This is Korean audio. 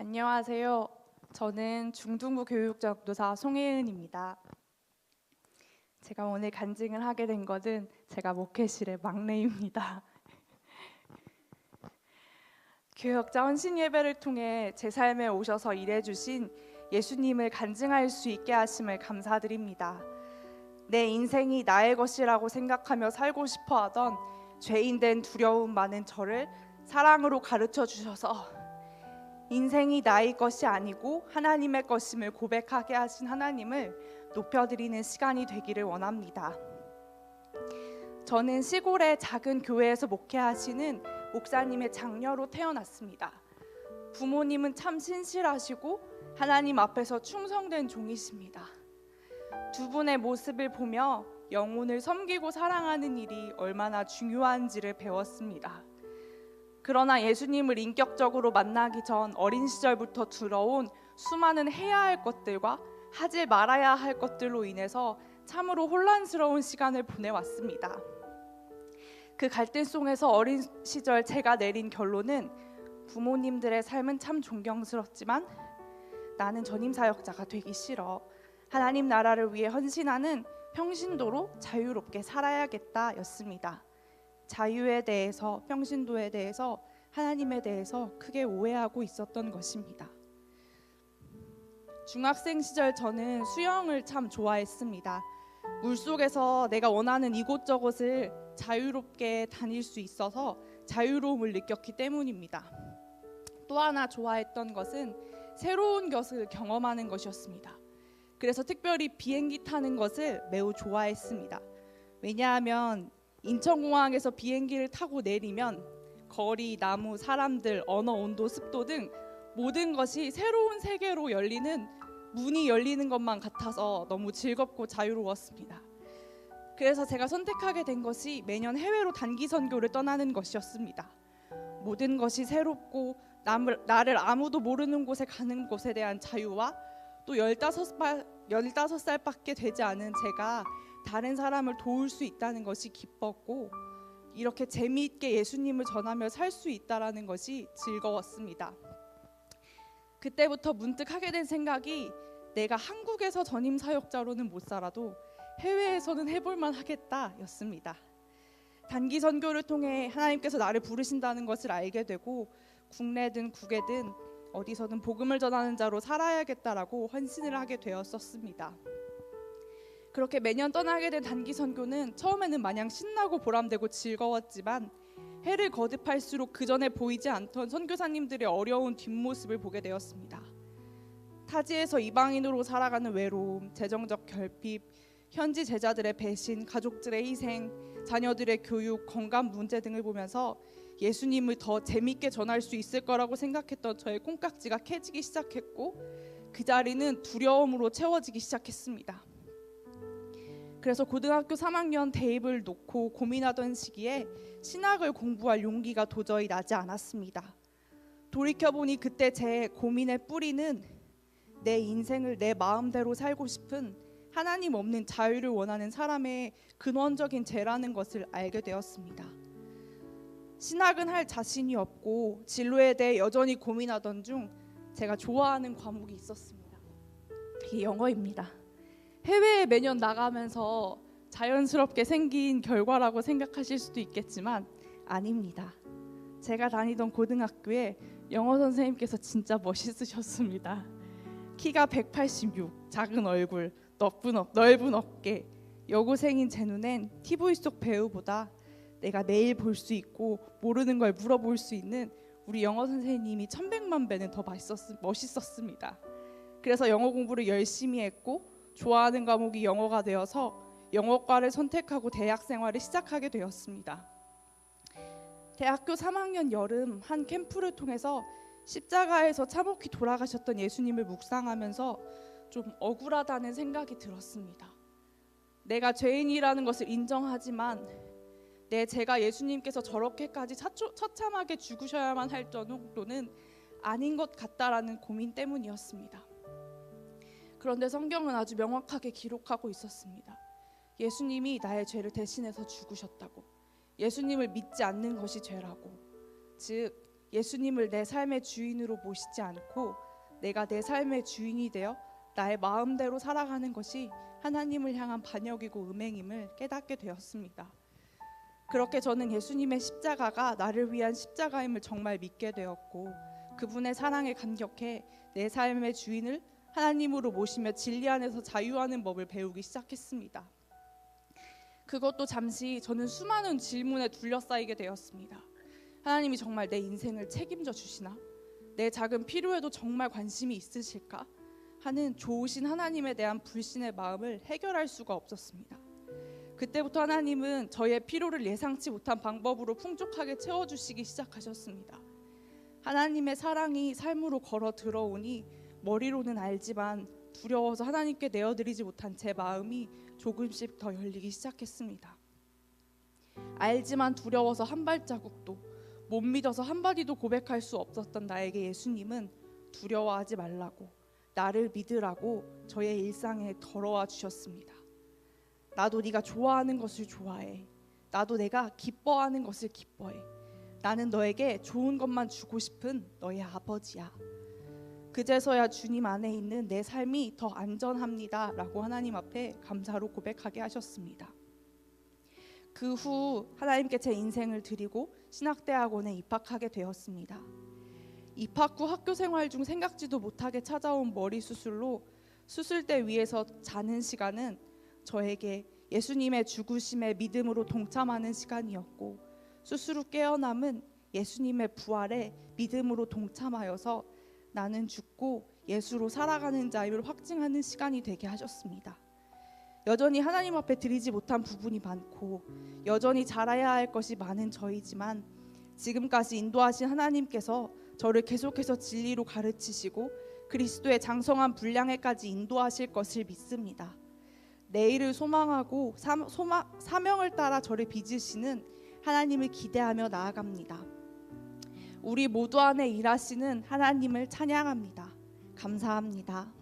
안녕하세요. 저는 중등부 교육전도사 송혜은입니다. 제가 오늘 간증을 하게 된 것은 제가 목회실의 막내입니다. 교역자 헌신 예배를 통해 제 삶에 오셔서 일해주신 예수님을 간증할 수 있게 하심을 감사드립니다. 내 인생이 나의 것이라고 생각하며 살고 싶어 하던 죄인된 두려움 많은 저를 사랑으로 가르쳐 주셔서 인생이 나의 것이 아니고 하나님의 것임을 고백하게 하신 하나님을 높여드리는 시간이 되기를 원합니다. 저는 시골의 작은 교회에서 목회하시는 목사님의 장녀로 태어났습니다. 부모님은 참 신실하시고 하나님 앞에서 충성된 종이십니다. 두 분의 모습을 보며 영혼을 섬기고 사랑하는 일이 얼마나 중요한지를 배웠습니다. 그러나 예수님을 인격적으로 만나기 전 어린 시절부터 들어온 수많은 해야 할 것들과 하지 말아야 할 것들로 인해서 참으로 혼란스러운 시간을 보내왔습니다. 그 갈등 속에서 어린 시절 제가 내린 결론은 부모님들의 삶은 참 존경스럽지만 나는 전임사역자가 되기 싫어. 하나님 나라를 위해 헌신하는 평신도로 자유롭게 살아야겠다 였습니다. 자유에 대해서, 평신도에 대해서, 하나님에 대해서 크게 오해하고 있었던 것입니다. 중학생 시절 저는 수영을 참 좋아했습니다. 물속에서 내가 원하는 이곳저곳을 자유롭게 다닐 수 있어서 자유로움을 느꼈기 때문입니다. 또 하나 좋아했던 것은 새로운 것을 경험하는 것이었습니다. 그래서 특별히 비행기 타는 것을 매우 좋아했습니다. 왜냐하면 인천공항에서 비행기를 타고 내리면 거리, 나무, 사람들, 언어, 온도, 습도 등 모든 것이 새로운 세계로 열리는 문이 열리는 것만 같아서 너무 즐겁고 자유로웠습니다. 그래서 제가 선택하게 된 것이 매년 해외로 단기 선교를 떠나는 것이었습니다. 모든 것이 새롭고 나를 아무도 모르는 곳에 가는 것에 대한 자유와 또 15살밖에 되지 않은 제가 다른 사람을 도울 수 있다는 것이 기뻤고 이렇게 재미있게 예수님을 전하며 살 수 있다는 것이 즐거웠습니다. 그때부터 문득 하게 된 생각이 내가 한국에서 전임 사역자로는 못 살아도 해외에서는 해볼만 하겠다 였습니다. 단기 선교를 통해 하나님께서 나를 부르신다는 것을 알게 되고 국내든 국외든 어디서든 복음을 전하는 자로 살아야겠다라고 헌신을 하게 되었었습니다. 그렇게 매년 떠나게 된 단기 선교는 처음에는 마냥 신나고 보람되고 즐거웠지만 해를 거듭할수록 그 전에 보이지 않던 선교사님들의 어려운 뒷모습을 보게 되었습니다. 타지에서 이방인으로 살아가는 외로움, 재정적 결핍, 현지 제자들의 배신, 가족들의 희생, 자녀들의 교육, 건강 문제 등을 보면서 예수님을 더 재밌게 전할 수 있을 거라고 생각했던 저의 콩깍지가 캐지기 시작했고 그 자리는 두려움으로 채워지기 시작했습니다. 그래서 고등학교 3학년 대입을 놓고 고민하던 시기에 신학을 공부할 용기가 도저히 나지 않았습니다. 돌이켜보니 그때 제 고민의 뿌리는 내 인생을 내 마음대로 살고 싶은 하나님 없는 자유를 원하는 사람의 근원적인 죄라는 것을 알게 되었습니다. 신학은 할 자신이 없고 진로에 대해 여전히 고민하던 중 제가 좋아하는 과목이 있었습니다. 이게 영어입니다. 해외에 매년 나가면서 자연스럽게 생긴 결과라고 생각하실 수도 있겠지만 아닙니다. 제가 다니던 고등학교에 영어 선생님께서 진짜 멋있으셨습니다. 키가 186, 작은 얼굴, 넓은 어깨. 여고생인 제 눈엔 TV 속 배우보다 내가 매일 볼 수 있고 모르는 걸 물어볼 수 있는 우리 영어 선생님이 1100만 배는 더 멋있었습니다. 그래서 영어 공부를 열심히 했고 좋아하는 과목이 영어가 되어서 영어과를 선택하고 대학 생활을 시작하게 되었습니다. 대학교 3학년 여름 한 캠프를 통해서 십자가에서 참혹히 돌아가셨던 예수님을 묵상하면서 좀 억울하다는 생각이 들었습니다. 내가 죄인이라는 것을 인정하지만 내 죄가 예수님께서 저렇게까지 처참하게 죽으셔야만 할 정도는 아닌 것 같다라는 고민 때문이었습니다. 그런데 성경은 아주 명확하게 기록하고 있었습니다. 예수님이 나의 죄를 대신해서 죽으셨다고. 예수님을 믿지 않는 것이 죄라고. 즉 예수님을 내 삶의 주인으로 모시지 않고 내가 내 삶의 주인이 되어 나의 마음대로 살아가는 것이 하나님을 향한 반역이고 음행임을 깨닫게 되었습니다. 그렇게 저는 예수님의 십자가가 나를 위한 십자가임을 정말 믿게 되었고, 그분의 사랑에 감격해 내 삶의 주인을 하나님으로 모시며 진리 안에서 자유하는 법을 배우기 시작했습니다. 그것도 잠시 저는 수많은 질문에 둘러싸이게 되었습니다. 하나님이 정말 내 인생을 책임져 주시나? 내 작은 필요에도 정말 관심이 있으실까? 하는 좋으신 하나님에 대한 불신의 마음을 해결할 수가 없었습니다. 그때부터 하나님은 저의 필요를 예상치 못한 방법으로 풍족하게 채워주시기 시작하셨습니다. 하나님의 사랑이 삶으로 걸어 들어오니 머리로는 알지만 두려워서 하나님께 내어드리지 못한 제 마음이 조금씩 더 열리기 시작했습니다. 알지만 두려워서 한 발자국도, 못 믿어서 한마디도 고백할 수 없었던 나에게 예수님은 두려워하지 말라고, 나를 믿으라고 저의 일상에 걸어와 주셨습니다. 나도 네가 좋아하는 것을 좋아해. 나도 내가 기뻐하는 것을 기뻐해. 나는 너에게 좋은 것만 주고 싶은 너의 아버지야. 그제서야 주님 안에 있는 내 삶이 더 안전합니다 라고 하나님 앞에 감사로 고백하게 하셨습니다. 그 후 하나님께 제 인생을 드리고 신학대학원에 입학하게 되었습니다. 입학 후 학교 생활 중 생각지도 못하게 찾아온 머리 수술로 수술대 위에서 자는 시간은 저에게 예수님의 죽으심에 믿음으로 동참하는 시간이었고, 수술 후 깨어남은 예수님의 부활에 믿음으로 동참하여서 나는 죽고 예수로 살아가는 자임을 확증하는 시간이 되게 하셨습니다. 여전히 하나님 앞에 드리지 못한 부분이 많고 여전히 잘해야 할 것이 많은 저이지만, 지금까지 인도하신 하나님께서 저를 계속해서 진리로 가르치시고 그리스도의 장성한 분량에까지 인도하실 것을 믿습니다. 내일을 소망하고 사명을 따라 저를 빚으시는 하나님을 기대하며 나아갑니다. 우리 모두 안에 일하시는 하나님을 찬양합니다. 감사합니다.